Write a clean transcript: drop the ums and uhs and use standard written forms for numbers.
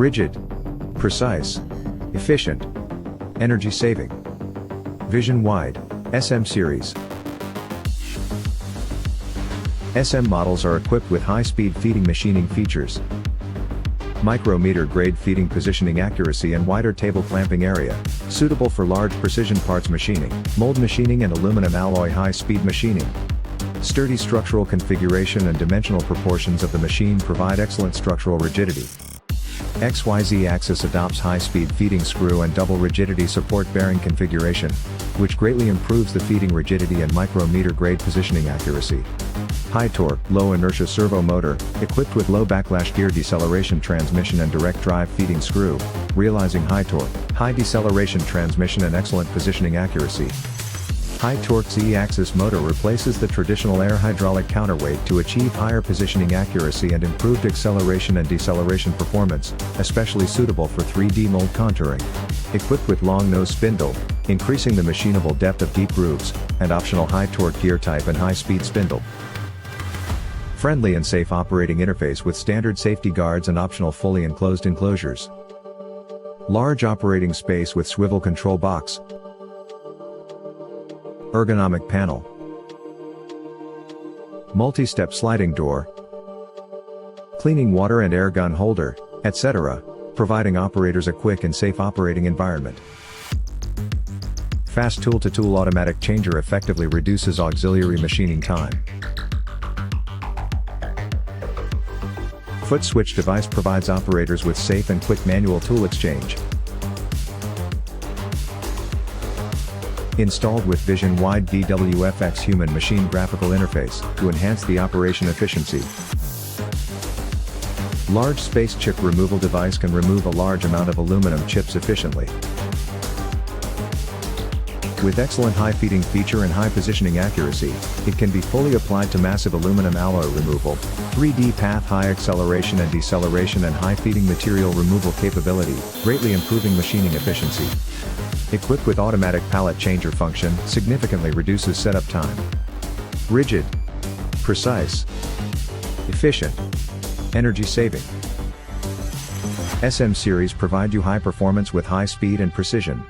Rigid, precise, efficient, energy saving. Vision wide, SM series. SM models are equipped with high-speed feeding machining features, micrometer grade feeding positioning accuracy and wider table clamping area, suitable for large precision parts machining, mold machining and aluminum alloy high-speed machining. Sturdy structural configuration and dimensional proportions of the machine provide excellent structural rigidity. XYZ axis adopts high-speed feeding screw and double rigidity support bearing configuration, which greatly improves the feeding rigidity and micrometer grade positioning accuracy. High torque, low inertia servo motor, equipped with low backlash gear deceleration transmission and direct drive feeding screw, realizing high torque, high deceleration transmission and excellent positioning accuracy. High torque Z-axis motor replaces the traditional air hydraulic counterweight to achieve higher positioning accuracy and improved acceleration and deceleration performance, especially suitable for 3D mold contouring. Equipped with long nose spindle, increasing the machinable depth of deep grooves, and optional high torque gear type and high speed spindle. Friendly and safe operating interface with standard safety guards and optional fully enclosed enclosures. Large operating space with swivel control box. Ergonomic panel. Multi-step sliding door. Cleaning water and air gun holder, etc., providing operators a quick and safe operating environment. Fast tool-to-tool automatic changer effectively reduces auxiliary machining time. Foot switch device provides operators with safe and quick manual tool exchange. Installed with Vision Wide DWFX Human Machine Graphical Interface to enhance the operation efficiency. Large space chip removal device can remove a large amount of aluminum chips efficiently. With excellent high feeding feature and high positioning accuracy, it can be fully applied to massive aluminum alloy removal, 3D path high acceleration and deceleration and high feeding material removal capability, greatly improving machining efficiency. Equipped with automatic pallet changer function, significantly reduces setup time. Rigid, precise, efficient, energy saving. SM series provide you high performance with high speed and precision.